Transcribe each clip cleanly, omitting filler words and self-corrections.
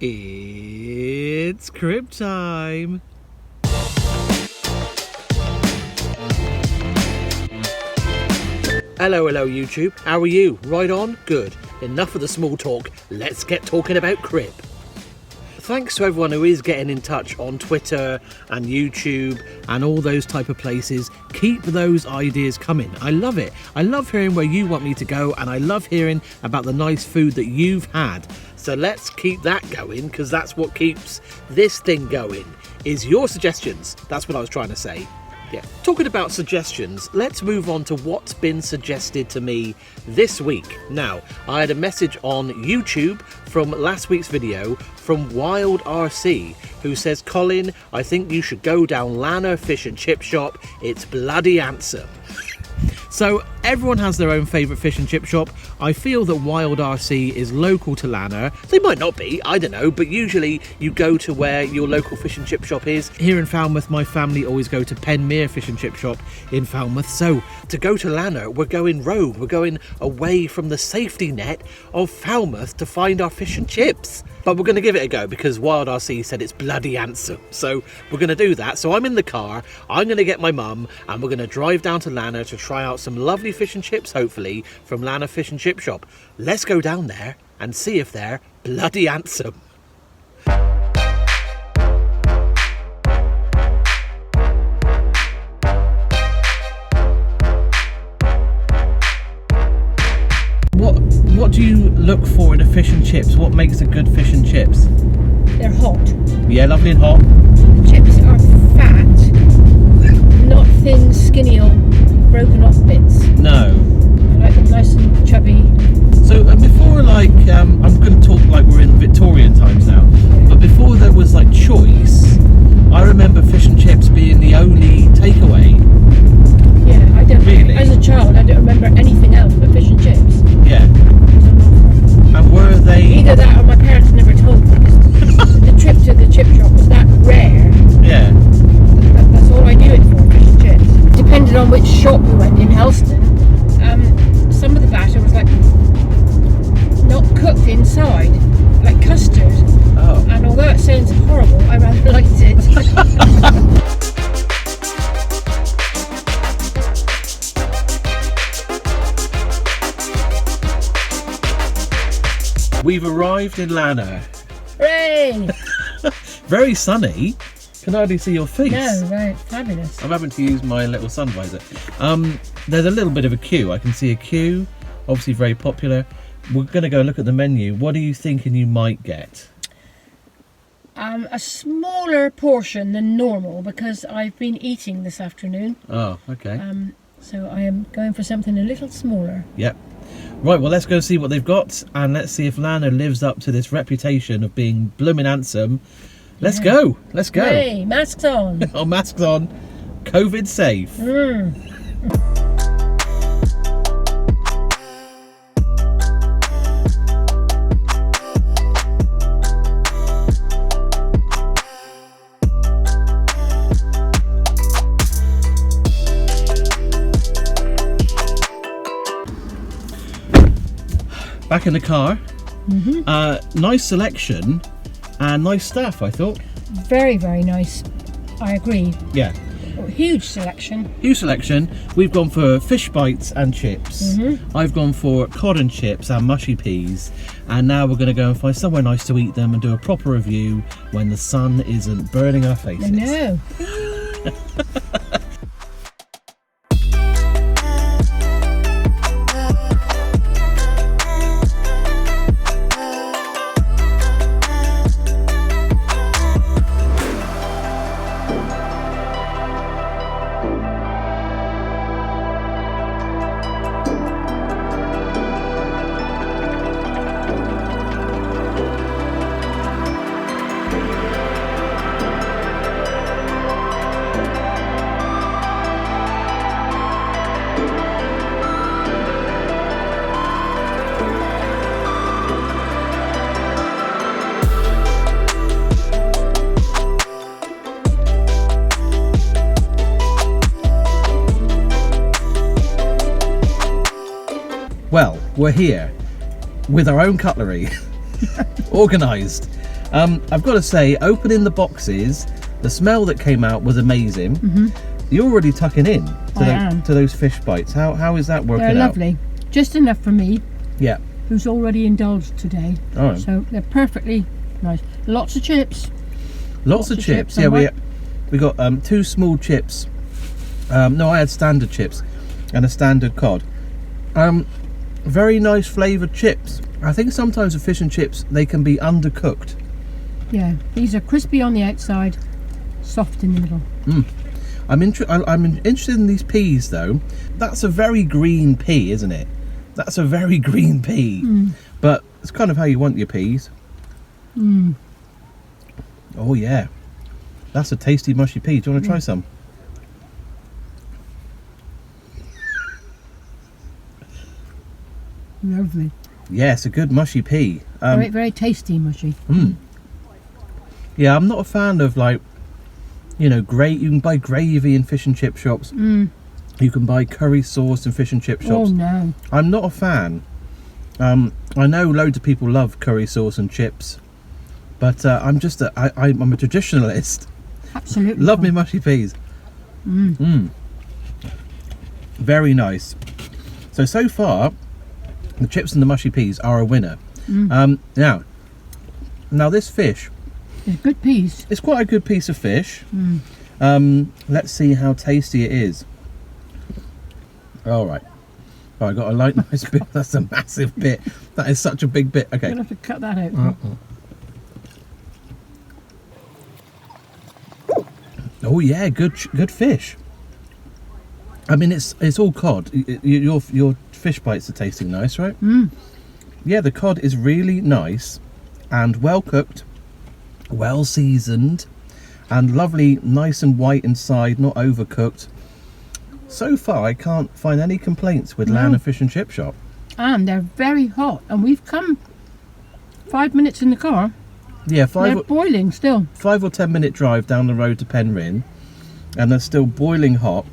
It's crib time. Hello YouTube, how are you? Right on? Good. Enough of the small talk, let's get talking about crib. Thanks to everyone who is getting in touch on Twitter and YouTube and all those type of places. Keep those ideas coming. I love it. I love hearing where you want me to go, and I love hearing about the nice food that you've had. So let's keep that going, because that's what keeps this thing going, is your suggestions. That's what I was trying to say. Yeah. Talking about suggestions, let's move on to what's been suggested to me this week. Now, I had a message on YouTube from last week's video from Wild RC, who says, Colin, I think you should go down Lanner Fish and Chip Shop. It's bloody handsome. So everyone has their own favourite fish and chip shop. I feel that Wild RC is local to Lanner. They might not be, I don't know, but usually you go to where your local fish and chip shop is. Here in Falmouth, my family always go to Penmere Fish and Chip Shop in Falmouth. So to go to Lanner, we're going rogue. We're going away from the safety net of Falmouth to find our fish and chips. But we're going to give it a go because Wild RC said it's bloody handsome. So we're going to do that. So I'm in the car, I'm going to get my mum, and we're going to drive down to Lanner to try out some lovely fish and chips, hopefully, from Lanner Fish and Chip Shop. Let's go down there and see if they're bloody handsome. What do you look for in a fish and chips? What makes a good fish and chips? They're hot. Yeah, lovely and hot. The chips are fat, not thin, skinny or broken off bits. No. I like them nice and chubby. So before, like, I'm going to talk like we're in Victorian times now, but before there was like choice, I remember fish and chips being the only takeaway. Yeah, I don't. Really? As a child, I don't remember anything else but fish and chips. Yeah. And were they... Either that or my parents never told me, because the trip to the chip shop was that rare. Yeah. That's all I knew it for, fish and chips. Depending on which shop we went in Helston, some of the batter was like not cooked inside, like custard. Oh. And although it sounds horrible, I rather liked it. We've arrived in Lanner. Hooray! Very sunny. Can hardly see your face. No, right, fabulous. I'm having to use my little sun visor. There's a little bit of a queue. I can see a queue, obviously very popular. We're going to go look at the menu. What are you thinking you might get? A smaller portion than normal because I've been eating this afternoon. Oh, okay. So I am going for something a little smaller. Yep. Right, well, let's go see what they've got, and let's see if Lanner lives up to this reputation of being bloomin' handsome. Let's go. Let's go. Hey, masks on. Oh, masks on. COVID safe. Back in the car. Nice selection and nice staff, I thought. Very, very nice. I agree. Yeah. Huge selection. Huge selection. We've gone for fish bites and chips. I've gone for cod and chips and mushy peas. And now we're going to go and find somewhere nice to eat them and do a proper review when the sun isn't burning our faces. I know. Well, we're here with our own cutlery, organised, I've got to say, opening the boxes, the smell that came out was amazing. You're already tucking in to those fish bites. How is that working out? They're lovely. Just enough for me. Yeah. Who's already indulged today. Oh. So they're perfectly nice. Lots of chips. Lots of chips. Yeah, we got 2 small chips. No, I had standard chips and a standard cod. Very nice flavoured chips. I think sometimes with fish and chips they can be undercooked. Yeah, these are crispy on the outside, soft in the middle. I'm interested in these peas though. That's a very green pea, isn't it? That's a very green pea. But it's kind of how you want your peas. Oh yeah, that's a tasty mushy pea. Do you want to try some? Lovely. Yeah, it's a good mushy pea. Very, very tasty mushy. Yeah, I'm not a fan of, like, you know, you can buy gravy in fish and chip shops. You can buy curry sauce in fish and chip shops. Oh no. I'm not a fan. I know loads of people love curry sauce and chips, but I'm a traditionalist. Absolutely. Love me mushy peas. Very nice. So far, the chips and the mushy peas are a winner. Now this fish, it's a good piece. it's quite a good piece of fish. Let's see how tasty it is. All right. Oh, I got a nice bit. That's a massive bit. That is such a big bit. Okay. You'll have to cut that out. Oh yeah, good fish. I mean, it's all cod. Your fish bites are tasting nice, right? Yeah, the cod is really nice and well cooked, well seasoned, and lovely, nice and white inside, not overcooked. So far, I can't find any complaints with Lanner Fish and Chip Shop. And they're very hot. And we've come 5 minutes in the car. Yeah, They're boiling still. 5 or 10 minute drive down the road to Penryn, and they're still boiling hot.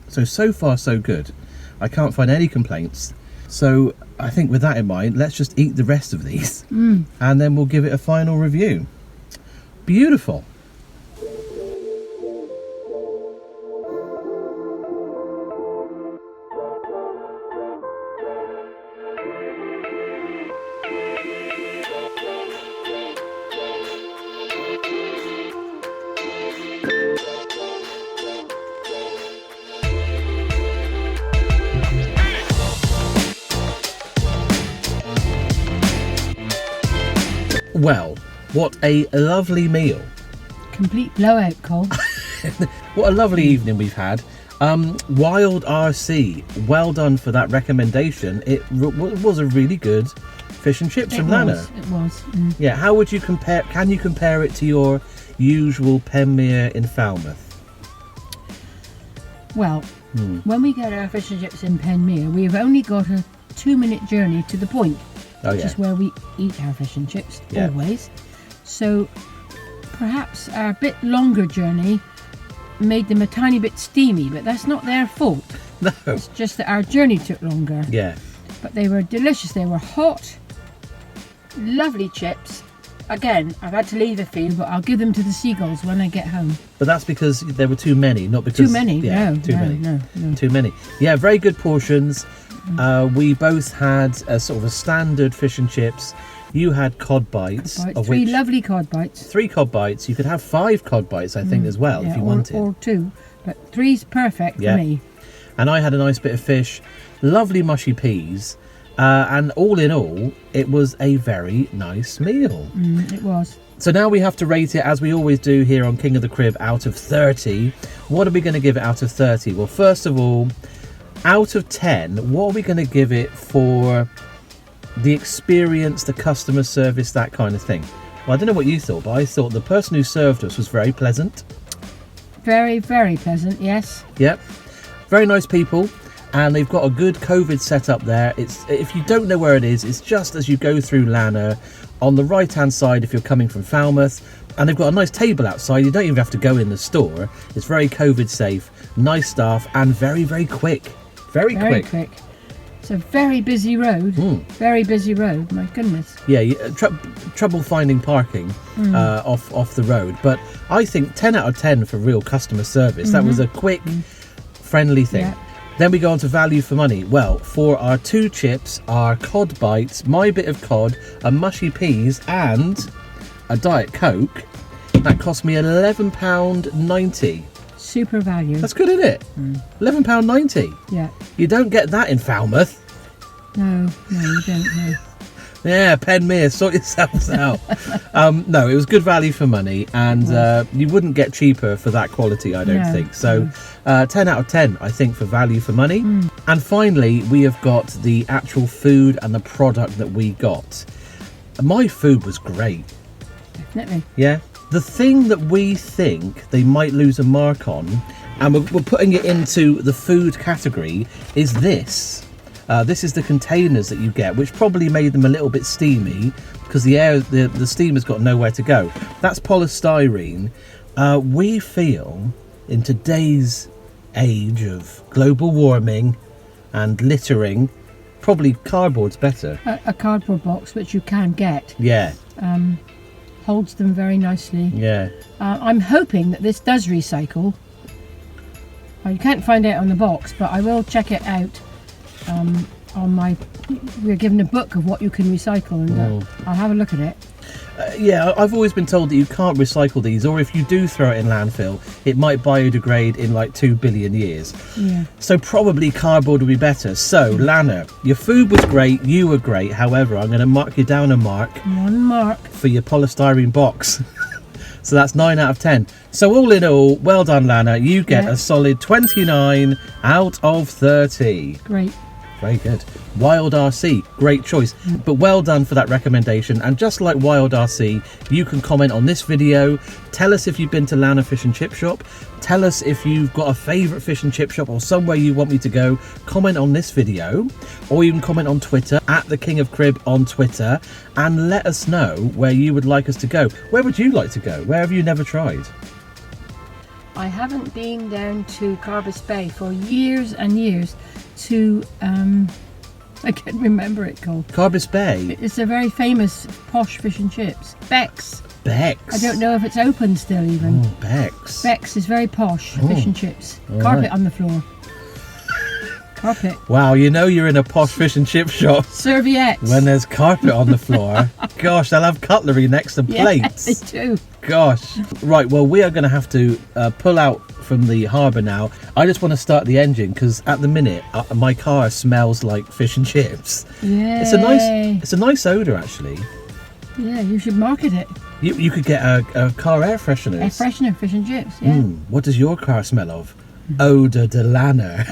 So far so good. I can't find any complaints. So I think with that in mind, let's just eat the rest of these, and then we'll give it a final review. Beautiful. Well, what a lovely meal. Complete blowout, Cole. What a lovely evening we've had. Wild RC, well done for that recommendation. It was a really good fish and chips from Lanner. It was. Yeah, how would you compare? Can you compare it to your usual Penmere in Falmouth? Well, when we get our fish and chips in Penmere, we've only got a 2-minute journey to the point. Which is where we eat our fish and chips, always. So perhaps our bit longer journey made them a tiny bit steamy, but that's not their fault. No. It's just that our journey took longer. Yeah. But they were delicious. They were hot, lovely chips. Again, I've had to leave a few, but I'll give them to the seagulls when I get home. But that's because there were too many, not because... Too many? Yeah, No. Too many. Yeah, very good portions. We both had a sort of a standard fish and chips. You had cod bites. Three lovely cod bites. 3 cod bites. You could have 5 cod bites, I think, as well, if you wanted. Or 2. But 3's perfect for me. And I had a nice bit of fish, lovely mushy peas, and all in all, it was a very nice meal. It was. So now we have to rate it, as we always do here on King of the Crib, out of 30. What are we going to give it out of 30? Well, first of all, out of 10, what are we going to give it for the experience, the customer service, that kind of thing? Well, I don't know what you thought, but I thought the person who served us was very pleasant. Very, very pleasant, yes. Yep. Very nice people, and they've got a good COVID setup there. If you don't know where it is, it's just as you go through Lanner on the right hand side if you're coming from Falmouth, and they've got a nice table outside. You don't even have to go in the store. It's very COVID safe, nice staff, and very, very quick. Very quick. It's a very busy road. Very busy road. My goodness. Yeah, trouble finding parking off the road. But I think 10 out of 10 for real customer service. That was a quick, friendly thing. Yeah. Then we go on to value for money. Well, for our 2 chips, our cod bites, my bit of cod, a mushy peas, and a Diet Coke, that cost me £11.90. Super value. That's good, isn't it? £11.90. Yeah. You don't get that in Falmouth. No, you don't. No. Yeah, Penmere, sort yourselves out. No, it was good value for money, and you wouldn't get cheaper for that quality, I don't think. So 10 out of 10, I think, for value for money. And finally, we have got the actual food and the product that we got. My food was great. Definitely. Yeah. The thing that we think they might lose a mark on, and we're putting it into the food category, is this. This is the containers that you get, which probably made them a little bit steamy because the steam has got nowhere to go. That's polystyrene. We feel in today's age of global warming and littering, probably cardboard's better. A cardboard box, which you can get. Yeah. Holds them very nicely. Yeah. I'm hoping that this does recycle. You can't find out on the box, but I will check it out. We're given a book of what you can recycle, and I'll have a look at it. Yeah, I've always been told that you can't recycle these, or if you do throw it in landfill, it might biodegrade in like 2 billion years. Yeah. So probably cardboard would be better. So, Lanner, your food was great, you were great. However, I'm going to mark you down a mark. 1 mark. For your polystyrene box. So that's 9 out of 10. So all in all, well done, Lanner. You get a solid 29 out of 30. Great. Very good. Wild RC, great choice. But well done for that recommendation. And just like Wild RC, you can comment on this video. Tell us if you've been to Lanner Fish and Chip Shop. Tell us if you've got a favourite fish and chip shop or somewhere you want me to go. Comment on this video. Or you can comment on Twitter, at the King of Crib on Twitter. And let us know where you would like us to go. Where would you like to go? Where have you never tried? I haven't been down to Carbis Bay for years and years to, I can't remember it called. Carbis Bay? It's a very famous posh fish and chips. Beck's. Beck's? I don't know if it's open still even. Oh, Beck's. Beck's is very posh fish and chips. Carpet on the floor. Carpet. Wow, you know you're in a posh fish and chip shop. Serviettes. When there's carpet on the floor. Gosh, they'll have cutlery next to plates. Yeah, they do. Gosh. Right, well, we are going to have to pull out from the harbour now. I just want to start the engine because at the minute my car smells like fish and chips. Yeah. It's a nice odour, actually. Yeah, you should market it. You could get a car air freshener. Air freshener, fish and chips, yeah. What does your car smell of? Odour de Lanner.